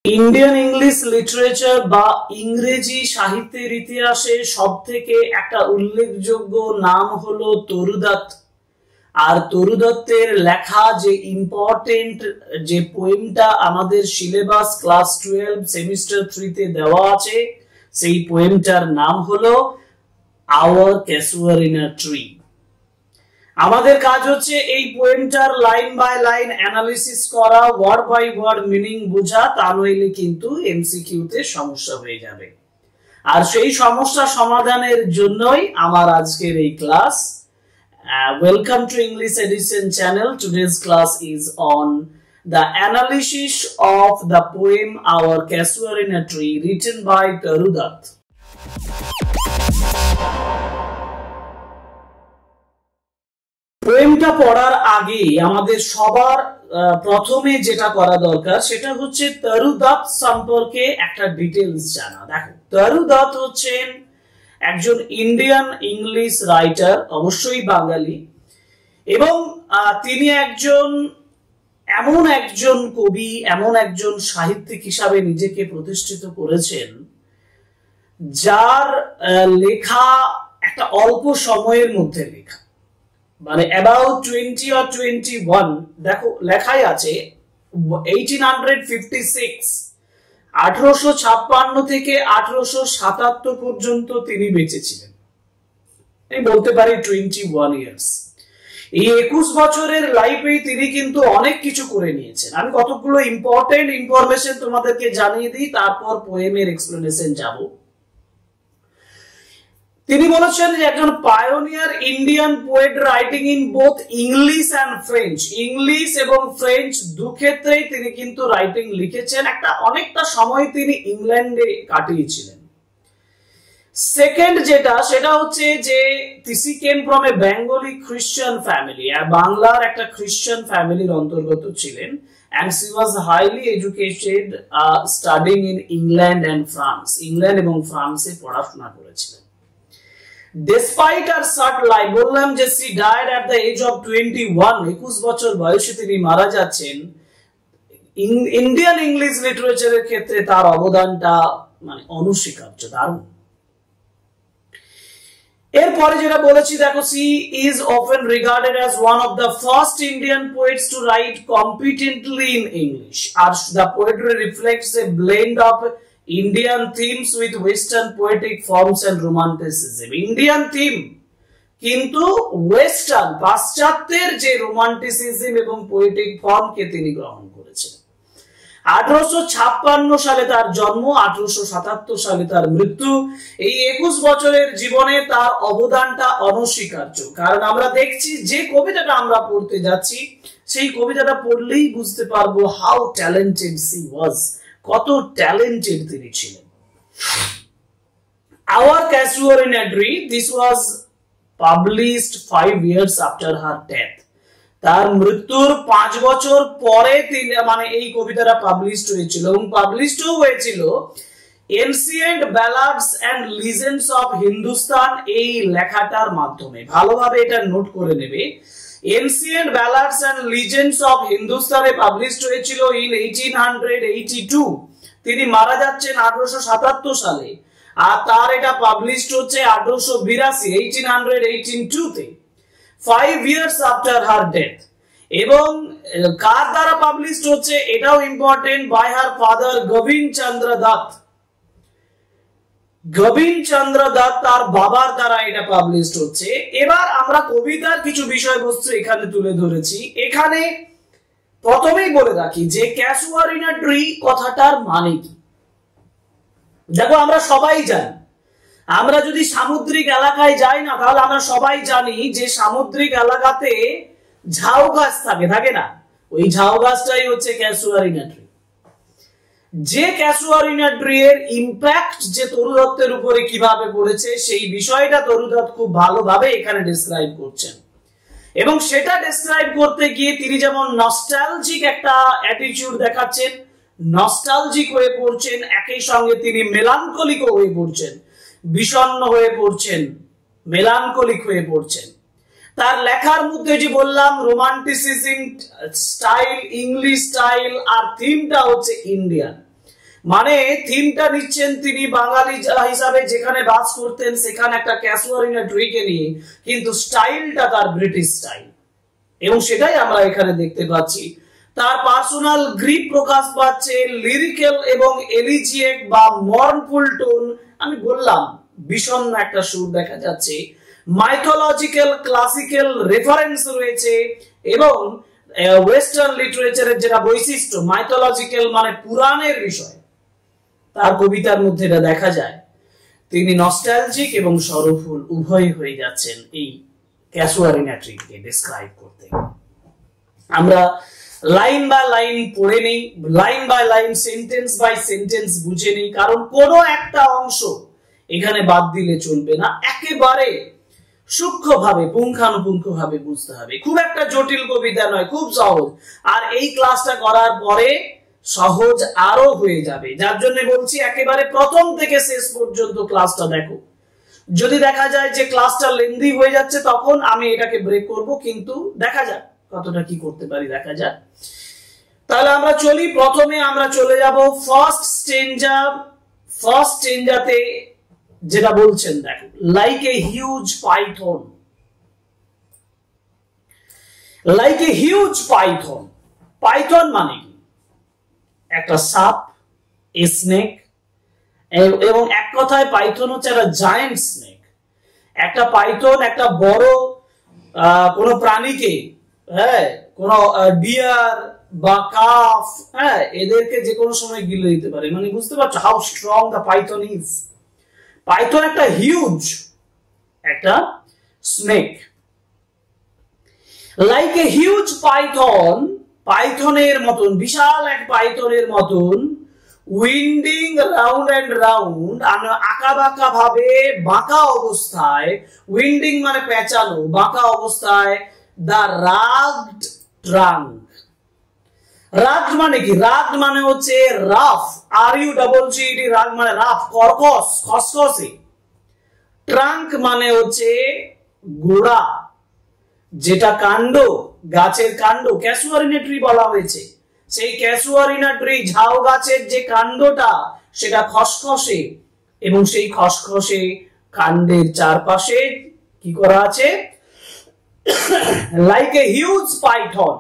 Indian English literature বা ইংরেজি সাহিত্যের ইতিহাসে সবথেকে একটা উল্লেখযোগ্য নাম হলো তরু দত্ত। আর তরু দত্তের লেখা যে ইম্পর্টেন্ট যে পোয়েমটা আমাদের সিলেবাস ক্লাস 12 সেমিস্টার 3 তে দেওয়া আছে, সেই পোয়েমটার নাম হলো আওয়ার ক্যাসুয়ারিনা ট্রি। আমাদের কাজ হচ্ছে এই পোয়েমটার লাইন বাই লাইন অ্যানালিসিস করা, ওয়ার্ড বাই ওয়ার্ড মিনিং বোঝা, তা নইলে কিন্তু এমসিকিউ তে সমস্যা হয়ে যাবে। আর সেই সমস্যা সমাধানের জন্যই আমার আজকের এই class. Welcome to English edition channel. Today's class is on the analysis of the poem Our Casuarina Tree written by Taru Dutt. পোয়েমটা পড়ার আগে আমাদের সবার প্রথমে যেটা করা দরকার সেটা হচ্ছে তরু দত্ত সম্পর্কে একটা ডিটেইলস জানা। দেখো, তরু দত্ত হচ্ছেন একজন ইন্ডিয়ান ইংলিশ রাইটার, অবশ্যই বাঙালি, এবং তিনি এমন একজন কবি, এমন একজন সাহিত্যিক হিসাবে নিজেকে প্রতিষ্ঠিত করেছেন যার লেখা একটা অল্প সময়ের মধ্যে লেখা, মানে about 20 or 21, দেখো লেখাই আছে 1856 থেকে 1877 পর্যন্ত তিনি বেঁচে ছিলেন। আমি বলতে পারি 21 ইয়ার্স। এই 21 বছরের লাইফে তিনি কিন্তু অনেক কিছু করে নিয়েছেন। আমি কতগুলো ইম্পর্টেন্ট ইনফরমেশন তোমাদেরকে জানিয়ে দিই, তারপর পোয়েমের এক্সপ্লেনেশন যাব। তিনি বলেছেন যে একজন pioneer Indian poet writing in both English and French. English এবং ফ্রেঞ্চ দু ক্ষেত্রেই তিনি কিন্তু রাইটিং লিখেছেন। অনেকটা সময় তিনি ইংল্যান্ডে কাটিয়েছিলেন। সেকেন্ড সেটা হচ্ছে যে he came from a Bengali Christian family, বাংলার একটা খ্রিস্টান ফ্যামিলির অন্তর্গত ছিলেন, and she was highly educated, studying in England and France. England এবং ফ্রান্সে পড়াশোনা করেছিলেন। Despite her short life, বললাম যে she died at the age of 21, 21 বছর বয়সে তিনি মারা যাচ্ছেন। ইন্ডিয়ান ইংলিশ লিটারেচারের ক্ষেত্রে তার অবদানটা মানে অনস্বীকার্য, দারুণ। এরপরে যেটা বলেছি, দেখো, she is often regarded as one of the first Indian poets to write competently in English. আর the poetry reflects a blend of Indian themes with Western poetic forms and romanticism. Indian theme কিন্তু western পাশ্চাত্যের যে romanticism এবং poetic ফর্মকে তিনি গ্রহণ করেছেন। 1856 সালে তার জন্ম, 1877 সালে তার মৃত্যু। এই 21 বছরের জীবনে তার অবদানটা অনস্বীকার্য। কারণ আমরা দেখছি যে কবিতাটা আমরা পড়তে যাচ্ছি, সেই কবিতাটা পড়লেই বুঝতে পারবো হাউ ট্যালেন্টেড সি ওয়াজ, কত ট্যালেন্টেড তিনি ছিলেন। Our Casuarina Tree, this was published 5 years after her death. তার মৃত্যুর 5 বছর পরে তিনি মানে এই কবিতাটা পাবলিশড হয়েছিল, এবং পাবলিশড হয়েছিল ancient ballads and legends of Hindustan এই লেখাটার মাধ্যমে। ভালোভাবে এটা নোট করে নেবে। Ancient ballads and legends of হিন্দুস্তানে পাবলিশড হয়েছিল ইন 1882। তিনি মারা যাচ্ছেন 1877 সালে, আর তার এটা পাবলিশড হচ্ছে 1882 তে, 5 years after her death। এবং কার দ্বারা পাবলিশড হচ্ছে এটাও important, by her father Gobinda Chandra Dutt. Gobinda Chandra Dutt তার বাবার দ্বারা এটা পাবলিশড হচ্ছে। এবার আমরা কবিতার কিছু বিষয়বস্তু এখানে তুলে ধরেছি। এখানে প্রথমেই বলে রাখি যে ক্যাসুয়ারিনা ট্রি কথাটার মানে কি। দেখো, আমরা সবাই জানি, আমরা যদি সামুদ্রিক এলাকায় যাই না, তাহলে আমরা সবাই জানি যে সামুদ্রিক এলাকাতে ঝাউ গাছ থাকে না, ওই ঝাউ গাছটাই হচ্ছে ক্যাসুয়ারিনা ট্রি। যে ক্যাসুয়ারিনা ট্রি এর ইম্প্যাক্ট যে তরু দত্তের উপরে কিভাবে পড়েছে, সেই বিষয়টা তরু দত্ত খুব ভালোভাবে এখানে ডেসক্রাইব করছেন। এবং সেটা ডেসক্রাইব করতে গিয়ে তিনি যেমন নস্টালজিক একটা অ্যাটিটিউড দেখাচ্ছেন, নস্টালজিক হয়ে পড়ছেন, একই সঙ্গে তিনি মেলানকলিক হয়ে পড়ছেন, বিষণ্ণ হয়ে পড়ছেন, মেলানকলিক হয়ে পড়ছেন। তার লেখার মধ্যে যে বললাম রোমান্টিসিজম স্টাইল, ইংলিশ স্টাইল, আর থিমটা হচ্ছে ইন্ডিয়ান। মানে থিমটা নিচ্ছেন তিনি বাঙালি হিসাবে যেখানে বাস করতেন সেখানে একটা ক্যাসুয়ারিনা ট্রিকে নিয়ে, কিন্তু স্টাইলটা তার ব্রিটিশ স্টাইল, এবং সেটাই আমরা এখানে দেখতে পাচ্ছি। তার পার্সোনাল গ্রিপ প্রকাশ পাচ্ছে, লিরিক্যাল এবং এলিজিয়েক বা মর্নফুল টোন, আমি বললাম বিষণ্ণ একটা সুর দেখা যাচ্ছে, মাইথোলজিক্যাল ক্লাসিক্যাল রেফারেন্স রয়েছে, এবং ওয়েস্টার্ন লিটারেচারের যেটা বৈশিষ্ট্য, মাইথোলজিক্যাল মানে পুরাণের বিষয়, তার কবিতার মধ্যে এটা দেখা যায়। তিনি নস্টালজিক এবং সরফুল উভয় হয়ে যাচ্ছেন এই ক্যাসুয়ারিনা ট্রিকে ডেসক্রাইব করতে। আমরা লাইন বাই লাইন পড়ে নেই, line by line, sentence by sentence বুঝে নেই, কারণ কোনো একটা অংশ এখানে বাদ দিলে চলবে না, একেবারে সূক্ষ্মভাবে পুঙ্খানুপুঙ্খভাবে বুঝতে হবে। খুব একটা জটিল কবিতা নয়, খুব সহজ, আর এই ক্লাসটা করার পরে সহজ আরো হয়ে যাবে। যার জন্য বলছি একেবারে প্রথম থেকে শেষ পর্যন্ত ক্লাসটা দেখো। যদি দেখা যায় যে ক্লাসটা লেন্দি হয়ে যাচ্ছে তখন আমি এটাকে ব্রেক করব, কিন্তু দেখা যাক কতটা কি করতে পারি, দেখা যাক। তাহলে আমরা চলি, প্রথমে আমরা চলে যাব ফার্স্ট স্টেঞ্জা। ফার্স্ট স্টেঞ্জাতে যেটা বলছেন দেখো, like a huge Python, like a huge Python. Python মানে কি? একটা সাপ, এ স্নেক, এবং এক কথায় পাইথন হচ্ছে একটা জায়ান্ট স্নেক। একটা পাইথন একটা বড় কোন প্রাণীকে, হ্যাঁ, কোন ডিয়ার বা কাফ, হ্যাঁ, এদেরকে যে কোনো সময় গিলে দিতে পারে। মানে বুঝতে পারছো how strong the python is. Python একটা হিউজ একটা snake, like a huge python, পাইথনের মতন, বিশাল এক পাইথনের মতন, উইন্ডিং রাউন্ড এন্ড রাউন্ড, আঁকা বাঁকা ভাবে, বাঁকা অবস্থায়, উইন্ডিং মানে পেঁচানো, বাঁকা অবস্থায়, দ্য রাগড ট্রাঙ্ক। রাগড মানে কি? রাগড মানে হচ্ছে rough, are U double G D, রাগ মানে রাফ, কর্কশ, খসখসে। ট্রাঙ্ক মানে হচ্ছে গোড়া, যেটা কাণ্ড, গাছের কাণ্ড, ক্যাসুয়ারিনা ট্রি বলা হয়েছে। সেই ক্যাসুয়ারিনা ট্রি, ঝাউ গাছের যে কাণ্ডটা সেটা খসখসে, এবং সেই খসখসে কাণ্ডের চারপাশে কি করা আছে? লাইক এ হিউজ পাইথন,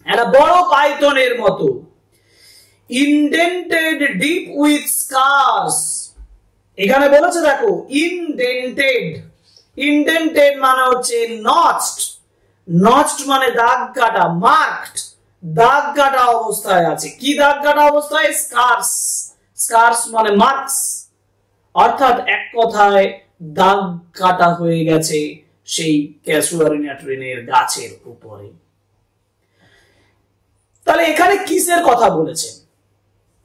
একটা বড় পাইথনের মতো, ইনডেন্টেড ডিপ উইথ স্কার্স। এখানে বলেছে দেখো ইনডেন্টেড, ইনডেন্টেড মানে হচ্ছে নচড, নচড মানে দাগ কাটা, মার্কড দাগ কাটা অবস্থায় আছে। কি দাগ কাটা অবস্থায়? স্কার্স, স্কার্স মানে মার্কস, অর্থাৎ এক কথায় দাগ কাটা হয়ে গেছে সেই ক্যাসুয়ারিনা ট্রির গাছের উপরে। তাহলে এখানে কিসের কথা বলেছে?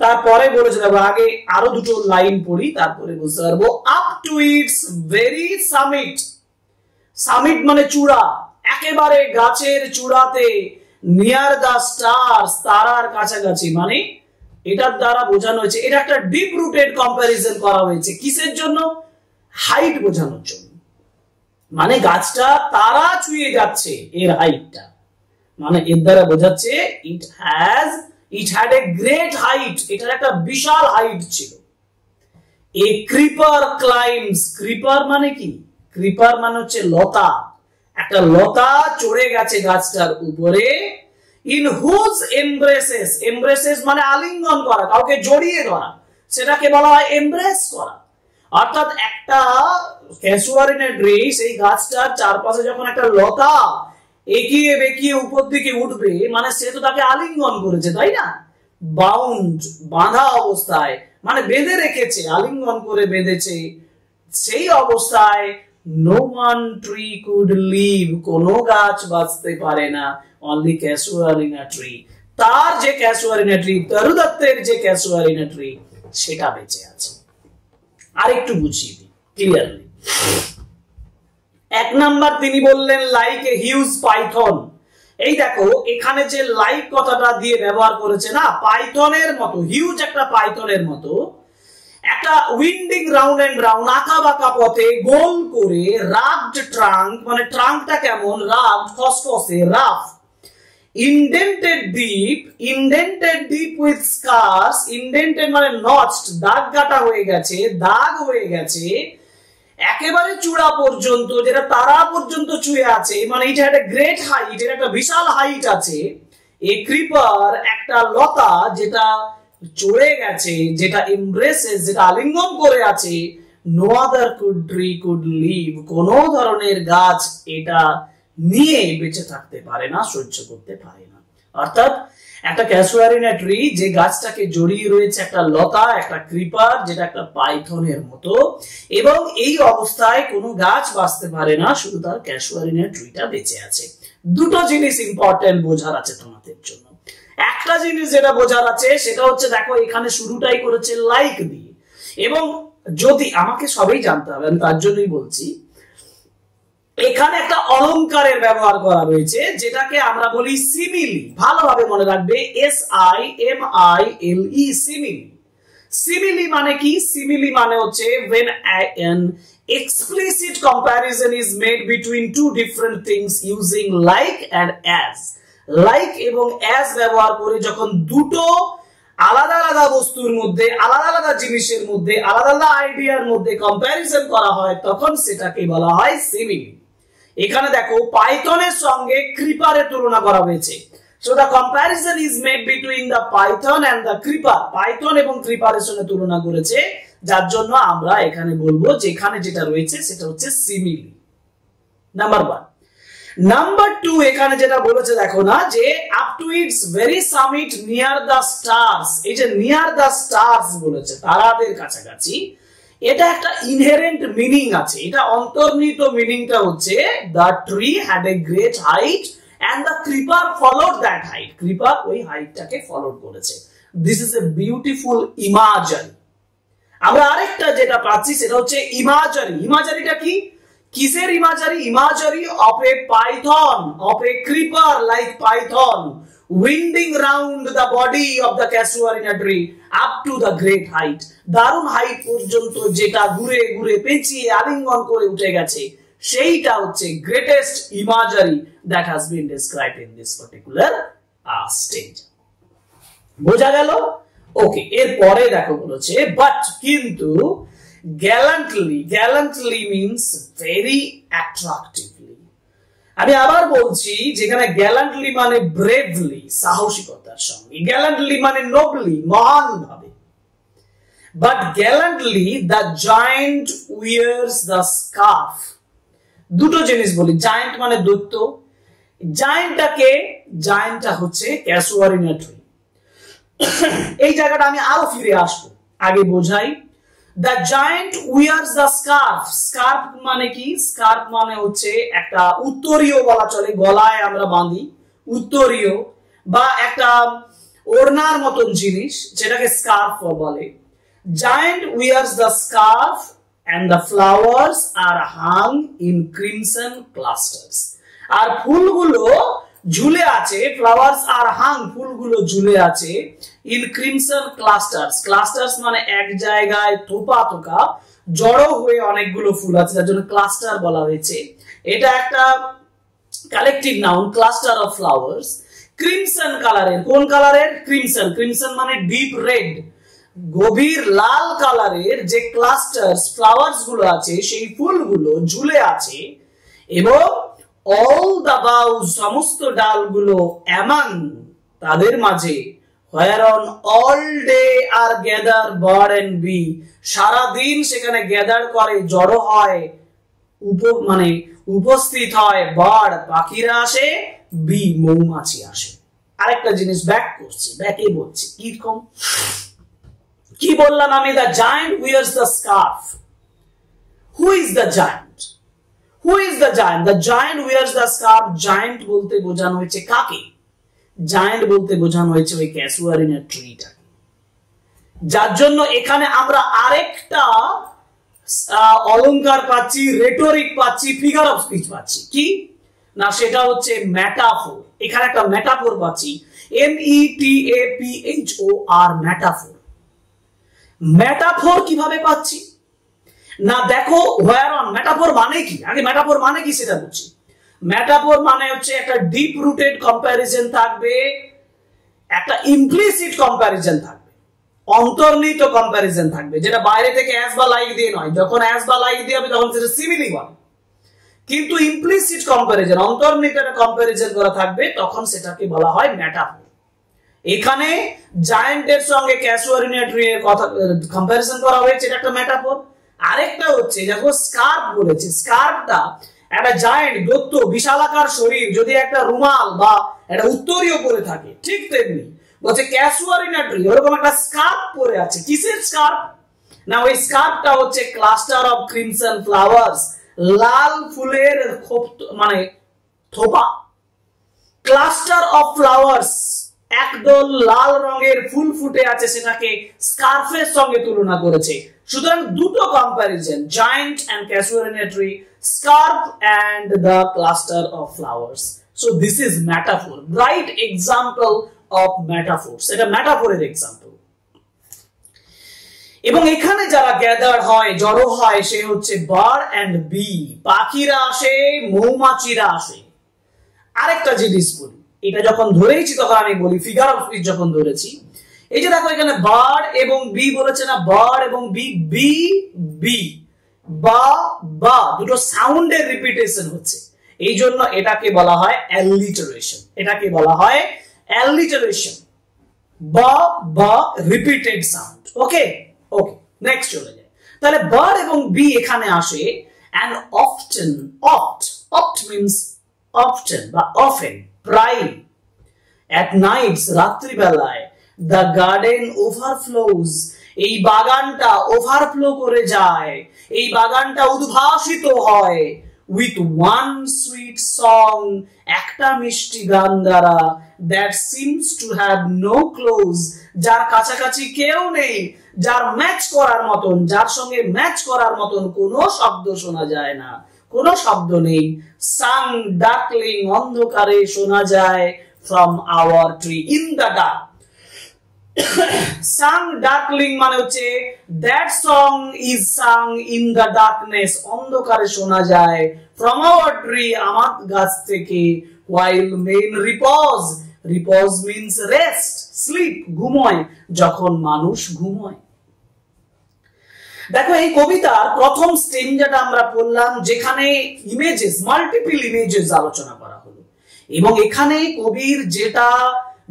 তারপরে বলেছে, দেখো আগে আরো দুটো লাইন পড়ি, তারপরে বুঝতে পারবো। Up to its very summit, summit মানে চূড়া, একেবারে গাছের চূড়াতে, নিয়ার দা স্টারস, তারার কাছাকাছি, মানে এটার দ্বারা বোঝানো হয়েছে, এটা একটা ডিপ রুটেড কম্প্যারিজন করা হয়েছে। কিসের জন্য? হাইট বোঝানোর জন্য। মানে গাছটা তারা ছুঁয়ে যাচ্ছে, এর হাইটটা, মানে এর দ্বারা বোঝাচ্ছে it had a great height, এটার একটা বিশাল হাইট ছিল। এ ক্রিপার ক্লাইম্বস, ক্রিপার মানে কি? ক্রিপার মানে হচ্ছে লতা, একটা লতা চড়ে গেছে গাছটার উপরে। ইন হুজ এমব্রেসেস, এমব্রেসেস মানে আলিঙ্গন করা, কাউকে জড়িয়ে ধরা, সেটাকে বলা হয় এমব্রেস করা। অর্থাৎ একটা ক্যাসুয়ারিনা ট্রি, সেই গাছটার চারপাশে যখন একটা লতা এগিয়ে বেঁকিয়ে উপর দিকে উঠবে, মানে সে তো তাকে আলিঙ্গন করেছে, তাই না? বাউন্ড, বাঁধা অবস্থায়, মানে বেঁধে রেখেছে, আলিঙ্গন করে বেঁধেছে। সেই অবস্থায় no one tree could live, কোন গাছ বাঁচতে পারে না, অনলি ক্যাসুয়ারিনা ট্রি। তার যে ক্যাসুয়ারিনা ট্রি, তরুদত্তের যে ক্যাসুয়ারিনা ট্রি, সেটা বেঁচে আছে। আরেকটু বুঝিয়ে দিই ক্লিয়ারলি। এক নাম্বার তিনি বললেন লাইক এ হিউজ পাইথন। এই দেখো এখানে যে লাইক কথাটা দিয়ে ব্যবহার করেছে না, পাইথনের মতো, হিউজ একটা পাইথনের মতো, একটা উইন্ডিং রাউন্ড এন্ড রাউন্ড, আঁকা বাঁকা পথে গোল করে, রাগড ট্রাঙ্ক মানে ট্রাঙ্কটা কেমন? রাগড, খসখসে, rough, indented deep with scars, indented মানে notched, দাগ কাটা হয়ে গেছে, দাগ হয়ে গেছে একেবারে চূড়া পর্যন্ত, যেটা তারা পর্যন্ত ছুঁয়ে আছে, মানে এটা একটা গ্রেট হাইট, এটা একটা বিশাল হাইট আছে। এই ক্রিপার একটা লতা যেটা চড়ে গেছে, যেটা এমব্রেসেস, যেটা আলিঙ্গন করে আছে, no other tree could live, কোন ধরনের গাছ এটা নিয়ে বেঁচে থাকতে পারে না, সহ্য করতে পারে না। অর্থাৎ একটা ক্যাসুয়ারিনা ট্রি যে গাছটাকে জড়িয়ে রয়েছে একটা লতা, একটা ক্রিপার যেটা একটা পাইথনের মতো, এবং এই অবস্থায় কোনো গাছ বাঁচতে পারে না, শুধু তার ক্যাসুয়ারিনা ট্রিটা বেঁচে আছে। দুটো জিনিস ইম্পর্টেন্ট বোঝার আছে তোমাদের জন্য। একটা জিনিস যেটা বোঝার আছে সেটা হচ্ছে, দেখো এখানে শুরুটাই করেছে লাইক দিয়ে, এবং যদি আমাকে সবই জানতে হবে, আমি তার জন্যই বলছি, এখানে একটা অলংকারের ব্যবহার করা রয়েছে যেটাকে আমরা বলি সিমিলি। ভালোভাবে মনে রাখবে, SIMILE, সিমিলি। সিমিলি মানে কি? সিমিলি মানে হচ্ছে when an explicit comparison is made between two different things using like and as। Like এবং as ব্যবহার করে যখন দুটো আলাদা আলাদা বস্তুর মধ্যে, আলাদা আলাদা জিনিসের মধ্যে, আলাদা আলাদা আইডিয়ার মধ্যে কম্প্যারিজন করা হয়, তখন সেটাকে বলা হয় সিমিলি। এখানে দেখো পাইথনের সঙ্গে ক্রিপারের তুলনা করা হয়েছে। So the comparison is made between the python and the creeper। Python এবং ক্রিপারের সঙ্গে তুলনা করেছে, যার জন্য আমরা এখানে বলবো যে এখানে যেটা রয়েছে সেটা হচ্ছে সিমিলি। নাম্বার 1। নাম্বার 2, এখানে যেটা বলেছে দেখো না, যে up to its very summit near the stars. এই যে নিয়ার দ্য স্টার্স বলেছে, তারাদের কাছাকাছি, এটা একটা ইনহেরেন্ট মিনিং আছে। এটা অন্তর্নিহিত মিনিংটা হচ্ছে the tree had a great height and the creeper followed that height। creeper ওই হাইটটাকে ফলো করেছে। this is a beautiful imagery। আমরা আরেকটা যেটা পাচ্ছি সেটা হচ্ছে ইমাজারি। ইমাজারিটা কি? কিসের ইমাজারি? ইমাজারি of a python, of a creeper like python winding round the body of the casuarina tree up to the great height। দারুণ হাইট পর্যন্ত যেটা ঘুরে ঘুরে পেঁচিয়ে আলিঙ্গন করে উঠে গেছে, সেইটা হচ্ছে greatest ইমাজারি that has been described in this particular stage। বোঝা গেল? ওকে, এরপরে দেখো বলেছে বাট, কিন্তু গ্যালান্টলি। গ্যালান্টলি মিন্স ভেরি অ্যাট্রাক্টিভলি। আমি আবার বলছি, যেখানে গ্যালান্টলি মানে ব্রেভলি, সাহসিকতার সঙ্গে, গ্যালান্টলি মানে নোবলি, মহান ভাবে, but gallantly the giant wears the scarf. দুটো জিনিস বলি, জায়ান্ট মানে দৈত্য, জায়ান্টটাকে, জায়ান্টটা হচ্ছে ক্যাসুয়ারিনা ট্রি। এই জায়গাটা আমি আরো ফিরে আসবো, আগে বোঝাই। The giant wears the scarf. Scarf মানে কি? স্কার্ফ মানে হচ্ছে একটা উত্তরীয় বলা চলে, গলায় আমরা বাঁধি, উত্তরীয় বা একটা ওড়নার মতন জিনিস, যেটাকে স্কার্ফ বলে। Giant wears the scarf and the flowers are hung in crimson clusters। আর ফুলগুলো ঝুলে আছে, flowers are hung, ফুলগুলো ঝুলে আছে in crimson clusters। clusters মানে এক জায়গায় থোপা থোকা জড়ো হয়ে অনেকগুলো ফুল আছে, যার জন্য ক্লাস্টার বলা হয়েছে। এটা একটা collective noun, cluster of flowers. Crimson কালারের। কোন কালারের? ক্রিমসন। ক্রিমসন মানে ডিপ রেড, গভীর লাল কালারের যে ক্লাস্টারস, ফ্লাওয়ার্স গুলো আছে, সেই ফুলগুলো ঝুলে আছে, এবং অল দ্য বাউজ, সমস্ত ডালগুলো, অ্যামং, তাদের মাঝে, where on all day are gather bird and bee, সারা দিন সেখানে গ্যাদার করে, জড়ো হয়, মানে উপস্থিত হয়, বার্ড পাখিরা আসে, বি মৌমাছি আসে। আরেকটা জিনিস ব্যাক করছি, ব্যাকে বলছি কি রকম, কি বললাম আমি? The giant wears the scarf. Who is the giant? Who is the giant? The giant wears the scarf. Giant বলতে বোঝানো হয়েছে কাকে? জায়ান্ট বলতে বোঝানো হয়েছে ওই ক্যাসুয়ারিনা ট্রিটা। যার জন্য এখানে আমরা আরেকটা অলংকার পাচ্ছি, রেটরিক পাচ্ছি, ফিগার অফ স্পিচ পাচ্ছি। কি না, সেটা হচ্ছে মেটাফোর। এখানে একটা মেটাফোর পাচ্ছি, METAPHOR, মেটাফোর। মেটাফোর কিভাবে পাচ্ছি না, দেখো where on, মেটাফোর মানে কি? আগে মেটাফোর মানে কি সেটা বুঝছি। মেটাফোর মানে হচ্ছে একটা ডিপ রুটেড কম্প্যারিজন থাকবে, একটা ইমপ্লিসিট কম্প্যারিজন থাকবে, অন্তর্নিহিত কম্প্যারিজন থাকবে, যেটা বাইরে থেকে অ্যাজ বা লাইক দিয়ে নয়। যখন অ্যাজ বা লাইক দিয়ে হবে তখন সেটা সিমিলি বলে, কিন্তু ইমপ্লিসিট কম্প্যারিজন, অন্তর্নিহিত একটা কম্প্যারিজন করা থাকবে, তখন সেটাকে বলা হয় মেটাফোর। এখানে জায়ান্টের সঙ্গে ক্যাসুয়ারিনা ট্রি এর কথা কম্প্যারিজন করা হয়েছে, এটা একটা মেটাফোর। আরেকটা হচ্ছে দেখো স্কার্ফ বলেছে, স্কার্ফটা একটা জায়ান্ট দৈত্য বিশালাকার শরীর যদি একটা রুমাল বা একটা উত্তরীয় পরে থাকে, ঠিক তেমনি বলছে ক্যাসুয়ারিনা ট্রি ওরকম একটা স্কার্ফ পরে আছে। কিসের স্কার্ফ? না ওই স্কার্ফটা হচ্ছে ক্লাস্টার অফ ক্রিমসন ফ্লাওয়ার্স, লাল ফুলের মানে থোপা, ক্লাস্টার অফ ফ্লাওয়ার্স, একদল লাল রঙের ফুল ফুটে আছে, সেটাকে স্কার্ফের সঙ্গে তুলনা করেছে। সুতরাং দুটো comparison, giant and casuarina tree, scarf and the cluster of flowers. So this is metaphor, right example of metaphors. এটা মেটাফোরের এক্সাম্পল। এবং এখানে যারা গ্যাদার হয়, জড়ো হয়, সে হচ্ছে বার্ড এন্ড বি, পাখিরা আসে, মৌমাছিরা আসে। আরেকটা জিনিস বলি, এটা যখন ধরেছি তখন আমি বলি, ফিগার অফ স্পিচ যখন ধরেছি, এই যে দেখো এখানে বার্ড এবং বি বলেছে না, বার্ড এবং বি, বি বি, বা বা দুটো সাউন্ডের রিপিটেশন হচ্ছে, এই জন্য এটাকে বলা হয় অ্যালিটারেশন। এটাকে বলা হয় অ্যালিটারেশন, বা বা রিপিটেড সাউন্ড। ওকে ওকে, নেক্সট চলে যায়। তাহলে বার্ড এবং বি এখানে আসে, and often, oft means often বা often, প্রায়, at nights, রাত্রিবেলায়, the garden overflows, এই বাগানটা ওভারফ্লো করে যায়, এই বাগানটা উদ্ভাসিত হয়, with one sweet song, একটা মিষ্টি গান দ্বারা, that seems to have no close, যার কাছাকাছি কেউ নেই, যার ম্যাচ করার মতন, যার সঙ্গে ম্যাচ করার মতন কোনো শব্দ শোনা যায় না, কোনো শব্দ নেই। সাং ডার্কলিং, অন্ধকারে শোনা যায়, from our tree, in the dark। সাং ডার্কলিং মানে হচ্ছে that song is sung in the darkness, অন্ধকারে শোনা যায়, from our tree, আমার গাছ থেকে, while men repose, repose means rest, sleep, ঘুমোয়, যখন মানুষ ঘুমোয়। দেখো এই কবিতার প্রথম স্টেঞ্জাটা আমরা পড়লাম, যেখানে ইমেজেস, মাল্টিপল ইমেজেস আলোচনা করা হলো, এবং এখানে কবির যেটা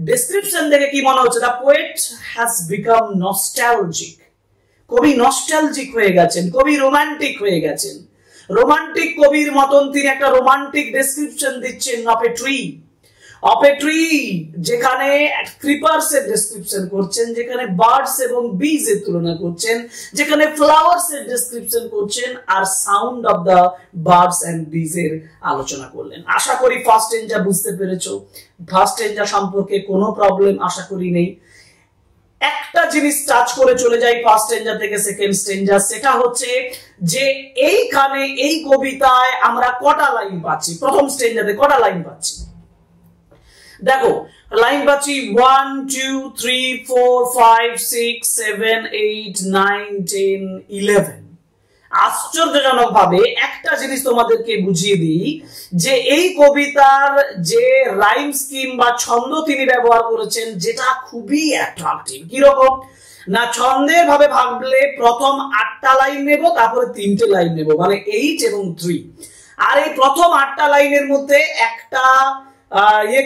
ডেসক্রিপশন দেখে কি মনে হচ্ছে, the poet has become nostalgic, কবি নস্টালজিক হয়ে গেছেন, কবি রোমান্টিক হয়ে গেছেন। রোমান্টিক কবির মতন তিনি একটা রোমান্টিক ডেসক্রিপশন দিচ্ছেন of a tree, of a tree, যেখানে ক্রিপার্স এর ডেসক্রিপশন করছেন, যেখানে বার্ডস এবং বিজ এর তুলনা করছেন, যেখানে ফ্লাওয়ার্স এর ডেসক্রিপশন করছেন, আর sound of the birds and bees এর আলোচনা করলেন। আশা করি ফার্স্ট স্টেঞ্জা বুঝতে পেরেছো। ফার্স্ট স্টেঞ্জা সম্পর্কে কোনো প্রবলেম আশা করি নেই। একটা জিনিস টাচ করে চলে যাই ফার্স্ট স্টেঞ্জা থেকে সেকেন্ড স্টেঞ্জা, সেটা হচ্ছে যে এইখানে এই কবিতায় আমরা কটা লাইন পাচ্ছি, প্রথম স্টেঞ্জাতে কটা লাইন পাচ্ছি। দেখো লাইন পাচ্ছি 1 2 3 4 5 6 7 8 9 10 11। আশ্চর্যজনক ভাবে একটা জিনিস তোমাদেরকে বুঝিয়ে দিই, যে এই কবিতার যে রাইম স্কিম বা ছন্দ তিনি ব্যবহার করেছেন, যেটা খুবই অ্যাট্রাকটিভ। কিরকম না, ছন্দের ভাবে ভাবলে প্রথম 8টা লাইন নেব, তারপরে 3টে লাইন নেব, মানে 8 এবং 3। আর এই প্রথম 8টা লাইনের মধ্যে একটা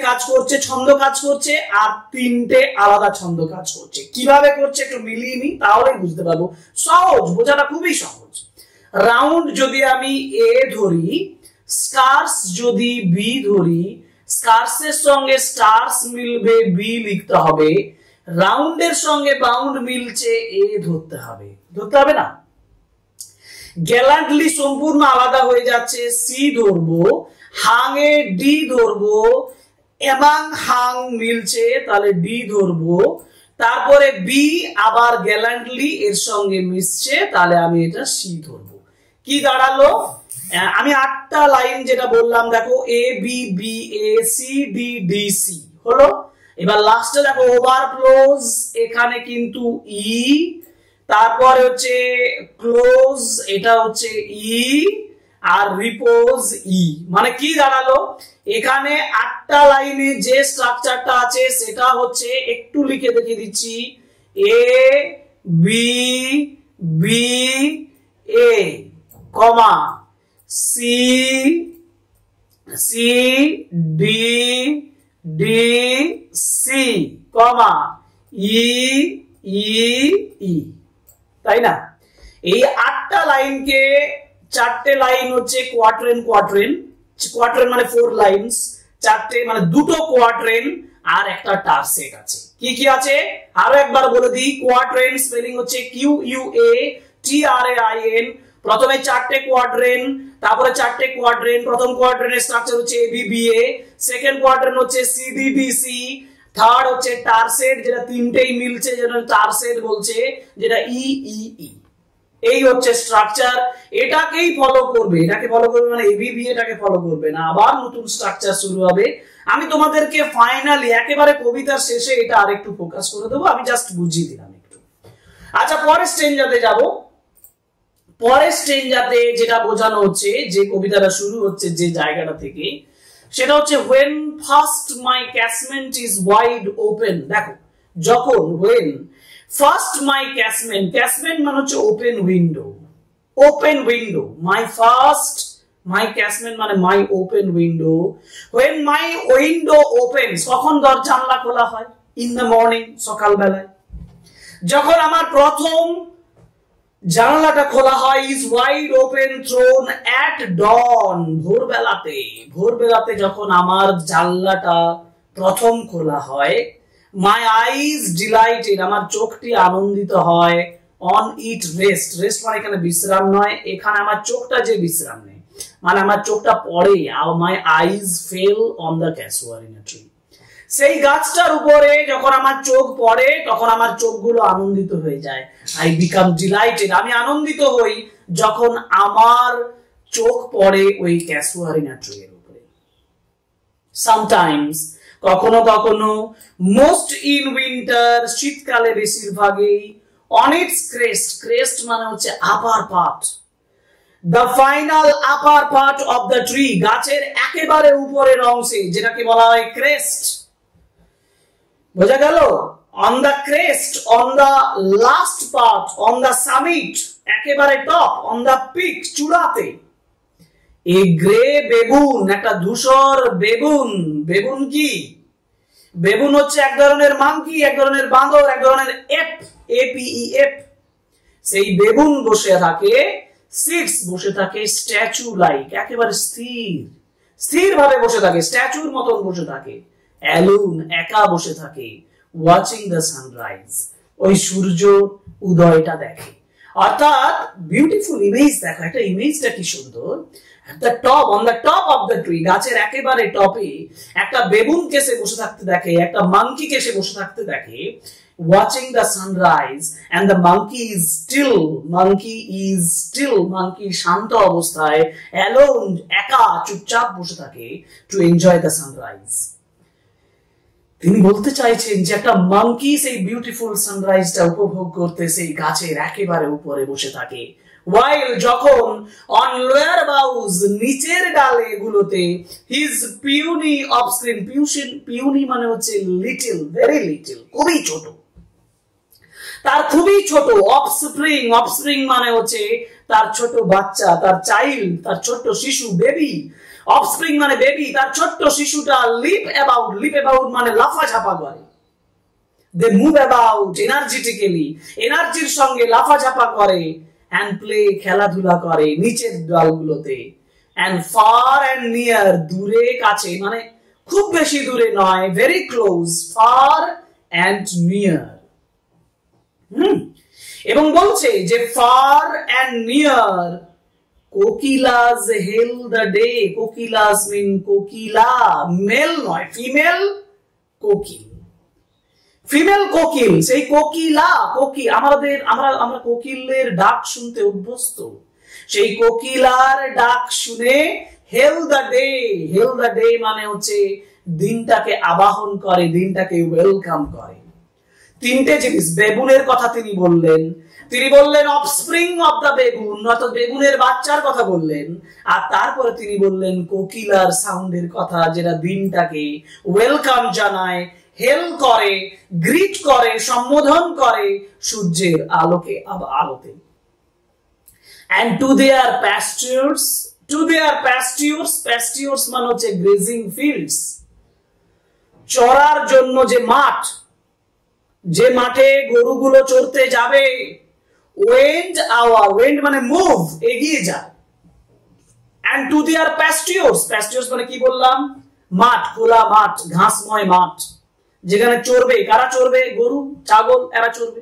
কাজ করছে, ছন্দ কাজ করছে, আর 3টে আলাদা ছন্দ কাজ করছে। কিভাবে করছে একটু মিলিয়ে নি, তাহলেই বুঝতে পারবো। সহজ, বোঝাটা খুবই সহজ। রাউন্ড যদি আমি এ ধরি, স্টার্স যদি বি ধরি, স্টার্সের সঙ্গে স্টার্স মিলবে, বি লিখতে হবে। রাউন্ডের সঙ্গে বাউন্ড মিলছে, এ ধরতে হবে, ধরতে হবে না। গ্যালান্টলি সম্পূর্ণ আলাদা হয়ে যাচ্ছে, সি ধরবো। হাঙে ডি ধরবো, এবং হাং মিলছে, তাহলে ডি ধরবো। তারপরে বি আবার গ্যালান্টলি এর সঙ্গে মিশছে, তাহলে আমি এটা সি ধরবো। কি দাঁড়ালো? আমি 8টা লাইন যেটা বললাম, দেখো A B B A C D D C হলো। এবার লাস্টে দেখো ওভারফ্লোজ, এখানে কিন্তু ই, তারপরে হচ্ছে ক্লোজ, এটা হচ্ছে ই, আর রিপোজ ই। মানে কি দাঁড়ালো, এখানে 8টা লাইনে যে স্ট্রাকচারটা আছে সেটা হচ্ছে, একটু লিখে দেখিয়ে দিচ্ছি, A B B A comma C C D D C comma E E E, তাই না? এই 8টা লাইনকে 4টে লাইন হচ্ছে কোয়াড্রেন্ট, কোয়াড্রেন্ট মানে 4 লাইনস, 4টে মানে 2টো কোয়াড্রেন্ট আর একটা টারসেট আছে। কি কি আছে আরো একবার বলে দিই। কোয়াড্রেন্ট স্পেলিং হচ্ছে Q U A T R A I N. প্রথমে 4টে কোয়াড্রেন্ট, তারপরে 4টে কোয়াড্রেন্ট, প্রথম কোয়াড্রেন্টের স্ট্রাকচার হচ্ছে A B B A, second quatrain হচ্ছে C D D C, third হচ্ছে টারসেট যেটা তিনটেই মিলছে যেটা টারসেট বলছে, যেটা ই ই ই। এই হচ্ছে স্ট্রাকচার, এটাকেই ফলো করবে। এটাকে ফলো করবে মানে এবিবি এটাকে ফলো করবে না, আবার নতুন স্ট্রাকচার শুরু হবে। আমি তোমাদেরকে ফাইনালি একেবারে কবিতার শেষে এটা আরেকটু ফোকাস করে দেবো, আমি জাস্ট বুঝিয়ে দিলাম একটু। আচ্ছা, পরের স্ট্রেঞ্জাতে যাব। পরের স্ট্রেঞ্জাতে যেটা বোঝানো হচ্ছে, যে কবিতাটা শুরু হচ্ছে যে জায়গাটা থেকে, সেটা হচ্ছে when first my casement is wide open। দেখো, যখন when first my casement মানে হচ্ছে open window, open window, my casement মানে my open window, when my window opens, কখন দরজা জানলা খোলা হয়, in the morning, সকালবেলায়। যখন আমার প্রথম জানলাটা খোলা হয়, is wide open thrown at dawn, ভোরবেলাতে, ভোরবেলাতে যখন আমার জানলাটা প্রথম খোলা হয়, my eyes delighted, আমার চোখটি আনন্দিত হয়, on it rest, rest মানে এখানে বিশ্রাম নয়, এখানে আমার চোখটা যে বিশ্রাম নেয়, মানে আমার চোখটা পড়ে, my eyes fell on the casuarina tree, সেই গাছটার উপরে যখন আমার চোখ পড়ে তখন আমার চোখগুলো আনন্দিত হয়ে যায়, I become delighted, আমি আনন্দিত হই যখন আমার চোখ পড়ে ওই ক্যাসুয়ারিনা ট্রি এর উপরে। sometimes, কখনো কখনো, most in winter, শীতকালে বেশিরভাগই, on its crest, crest মানে হচ্ছে upper part, the final upper part of the tree, গাছের একেবারে উপরের অংশে যেটাকে বলা হয় crest, বোঝা গেল? on the crest, on the last part, on the summit, একেবারে top, on the peak, চূড়াতে, a gray বেগুন, একটা ধূসর বেগুন। বেগুন কি? বেগুন হচ্ছে এক ধরনের মাংকি, এক ধরনের বাঁদর, এক ধরনের এপ, এপিইএফ। সেই বেগুন বসে থাকে, সিটস বসে থাকে, স্ট্যাচু লাইক, একেবারে স্থির, স্থির ভাবে বসে থাকে, স্ট্যাচুর মতন বসে থাকে, অ্যালোন, একা বসে থাকে, ওয়াচিং দ্য সানরাইজ, ওই সূর্য উদয়টা দেখে। অর্থাৎ বিউটিফুল ইমেজ দেখো, একটা ইমেজটা কি সুন্দর। the top, on the top of the tree, গাছের একেবারে টপে একটা বেগুনকে সে বসে থাকতে দেখে, একটা মাংকিকে সে বসে থাকতে দেখে, watching the sunrise, and the monkey is still, monkey শান্ত অবস্থায়, alone, একা চুপচাপ বসে থাকে, to enjoy the sunrise। তিনি বলতে চাইছেন যে একটা মাংকি সেই বিউটিফুল সানরাইজটা উপভোগ করতে সেই গাছের একেবারে উপরে বসে থাকে, while যখন on lower boughs, নিচের ডালে গুলোতে, his puny offspring, puny মানে হচ্ছে লিটল, ভেরি লিটল, খুবই ছোট, তার খুবই ছোট অফস্প্রিং, অফস্প্রিং মানে হচ্ছে তার ছোট বাচ্চা, তার চাইল্ড, তার ছোট্ট শিশু, বেবি, অফস্প্রিং মানে বেবি, তার ছোট্ট শিশুটা লিপ অ্যাবাউট মানে লাফাঝাপা করে, দে মুভ অ্যাবাউট এনার্জেটিক্যালি, এনার্জির সঙ্গে লাফাঝাপা করে, and play, খেলাধুলা করে নিচের ডালগুলোতে, and far and near, দূরে কাছে, মানে খুব বেশি দূরে নয়, very close, far and near। এবং বলছে যে far and near, কোকিলাস hail the day, কোকিলাস mean Kokila, mail নয়, ফিমেল কোকিল, ফিমেল কোকিল, সেই কোকিলা, আমরা কোকিলের ডাক শুনতে অভ্যস্ত, সেই কোকিলার ডাক শুনে হেল দ্য ডে মানে হচ্ছে দিনটাকে আবাহন করে, দিনটাকে ওয়েলকাম করে। তিনটে জিনিস, বেগুনের কথা তিনি বললেন অফস্প্রিং অফ দ্য বেগুন, অর্থাৎ বেগুনের বাচ্চার কথা বললেন, আর তারপরে তিনি বললেন কোকিলার সাউন্ডের কথা, যেটা দিনটাকে ওয়েলকাম জানায়, হেল করে, গ্রিট করে, সম্বোধন করে সূর্যের আলোতে। And to their pastures মানে হচ্ছে গ্রেজিং ফিল্ডস, চড়ার জন্য যে মাঠ, যে মাঠে গরুগুলো চড়তে যাবে, went মানে মুভ, এগিয়ে যায়। And to their pastures মানে কি বললাম, মাঠ, খোলা মাঠ, ঘাসময় মাঠ, যেখানে চড়বে, কারা চড়বে, গরু ছাগল এরা চড়বে।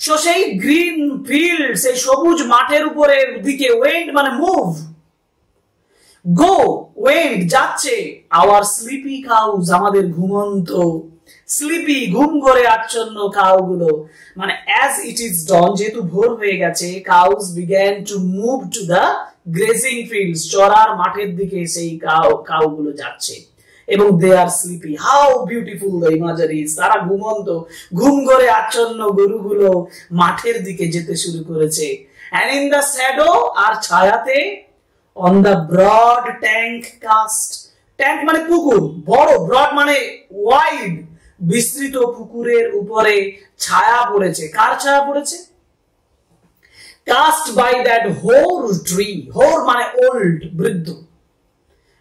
সো সেই গ্রিন ফিল্ড, সেই সবুজ মাঠের উপরের দিকে ওয়েন্ট মানে মুভ, গো ওয়েন্ট যাচ্ছে, আওয়ার স্লিপি কাউজ আমাদের ঘুমন্ত, স্লিপি ঘুম করে আচ্ছন্ন কাউগুলো, মানে অ্যাজ ইট ইজ ডন যেহেতু ভোর হয়ে গেছে, cows began to move to the grazing fields, চড়ার মাঠের দিকে সেই কাউগুলো যাচ্ছে, এবং they are sleepy, how beautiful the imageries, তারা ঘুমন্ত, ঘুম করে আচ্ছন্ন গরুগুলো মাঠের দিকে যেতে শুরু করেছে। এন্ড ইন দ্য শ্যাডো আর ছায়াতে, on the broad tank cast, tank মানে পুকুর, বড়, ব্রড মানে ওয়াইড, বিস্তৃত পুকুরের উপরে ছায়া পড়েছে। কার ছায়া পড়েছে? কাস্ট বাই দ্যাট হোর ট্রি, হোর মানে ওল্ড,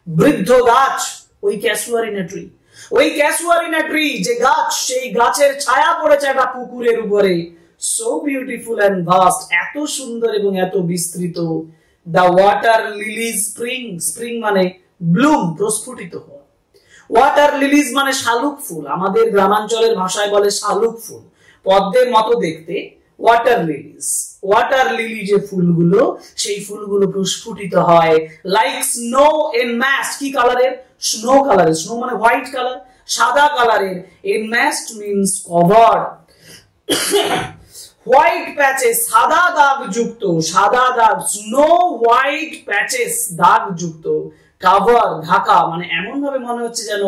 বৃদ্ধ গাছ, ওই ক্যাসুয়ারিনা ট্রি, যে গাছ, সেই গাছের ছায়া পড়েছে একটা পুকুরের উপরে। সো বিউটিফুল এন্ড ভাস্ট, এত সুন্দর এবং এত বিস্তৃত। দ্য ওয়াটার লিলিজ স্প্রিং মানে ব্লুম, প্রস্ফুটিত হওয়া। ওয়াটার লিলিজ মানে শালুক ফুল, আমাদের গ্রামাঞ্চলের ভাষায় বলে শালুক ফুল, পদ্মের মতো দেখতে। ওয়াটার লিলি যে ফুলগুলো, সেই ফুলগুলো প্রস্ফুটিত হয়। লাইক স্নো ইন ম্যাস্ট, কি কালারের? স্নো কালারের, স্নো মানে হোয়াইট কালার, সাদা কালারের। In mast means covered, white patches, সাদা দাগ যুক্ত, সাদা দাগ, স্নো হোয়াইট প্যাচেস, দাগ যুক্ত। কাভার ঢাকা, মানে এমন ভাবে মনে হচ্ছে যেন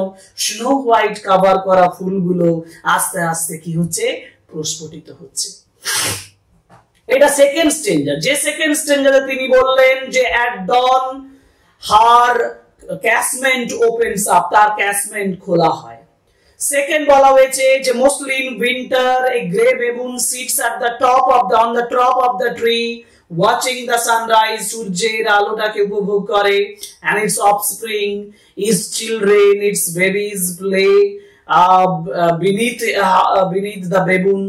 স্নো হোয়াইট কাভার করা ফুলগুলো আস্তে আস্তে কি হচ্ছে, প্রস্ফুটিত হচ্ছে। এটা সেকেন্ড স্টেঞ্জার। যে সেকেন্ড স্টেঞ্জারে তিনি বললেন যে এট ডন হার ক্যাসমেন্ট ওপেনস আপ, তার ক্যাসমেন্ট খোলা হয়। সেকেন্ড বলা হয়েছে যে mostly in winter a grey baboon sits on the top of the tree watching the sunrise, সূর্যের আলোটাকে উপভোগ করে। and its offspring, its children, its babies play beneath the baboon,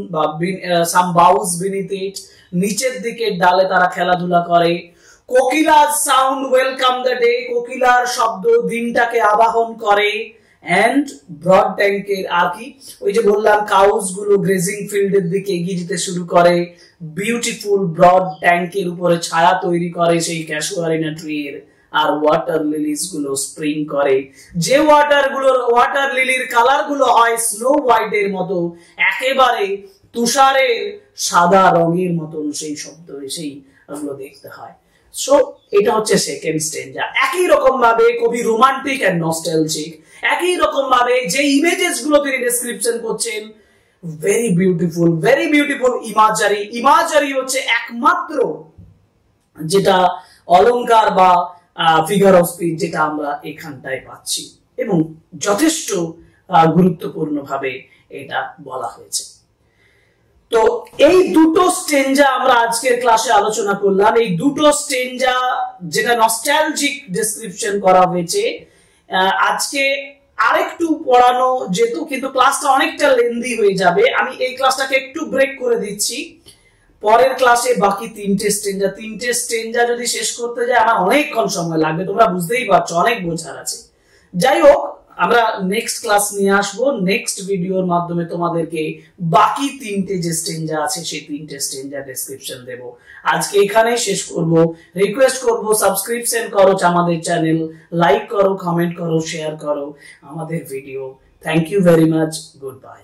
some boughs beneath it, নিচের দিকে ডালে তারা খেলাধুলা করে। কোকিলার sound welcome the day, কোকিলার শব্দ দিনটাকে আবাহন করে। এন্ড ব্রড ট্যাঙ্কের, আর কি ওই যে বললাম কাউজ গুলো গ্রেজিং ফিল্ডের দিকে এগিয়ে যেতে শুরু করে। বিউটিফুল ব্রড ট্যাঙ্কের উপরে ছায়া তৈরি করে সেই ক্যাসুয়ারিনা ট্রির। আর ওয়াটার লিলিজ গুলো স্প্রিং করে, যে ওয়াটার লিলির কালার গুলো হয় স্নো হোয়াইট এর মতো, একেবারে তুষারের সাদা রঙের মতন সেই ওগুলো দেখতে হয়। সো এটা হচ্ছে সেকেন্ড স্টেঞ্জা। একই রকম ভাবে কবি রোমান্টিক এন্ড নস্টালজিক, একই রকম ভাবে যে ইমেজেস গুলো তিনি ডেসক্রিপশন করছেন, ভেরি বিউটিফুল ইমাজারি হচ্ছে একমাত্র যেটা অলংকার বা ফিগার অফ স্পিচ যেটা আমরা এখানটায় পাচ্ছি, এবং যথেষ্ট গুরুত্বপূর্ণ ভাবে এটা বলা হয়েছে। তো এই দুটো স্টেঞ্জা আমরা আজকের ক্লাসে আলোচনা করলাম। এই দুটো স্টেঞ্জা যেটা নস্টালজিক ডেসক্রিপশন করা হয়েছে, আজকে আরেকটু পড়ানো যেত, কিন্তু ক্লাসটা অনেকটা লেন্দি হয়ে যাবে। আমি এই ক্লাসটাকে একটু ব্রেক করে দিচ্ছি, পরের ক্লাসে বাকি তিনটে স্টেঞ্জা যদি শেষ করতে যাই আমার অনেকক্ষণ সময় লাগবে, তোমরা বুঝতেই পারছো, অনেক বোঝার আছে। যাই হোক, আমরা নেক্সট ক্লাস নিয়ে আসবো, নেক্সট ভিডিওর মাধ্যমে তোমাদেরকে বাকি তিনটে যে স্টেঞ্জা আছে সেই তিনটে স্টেঞ্জা ডেসক্রিপশন দেব। আজকে এখানেই শেষ করব। রিকোয়েস্ট করব সাবস্ক্রিপশন করো আমাদের চ্যানেল, লাইক করো, কমেন্ট করো, শেয়ার করো আমাদের video. Thank you very much, good by.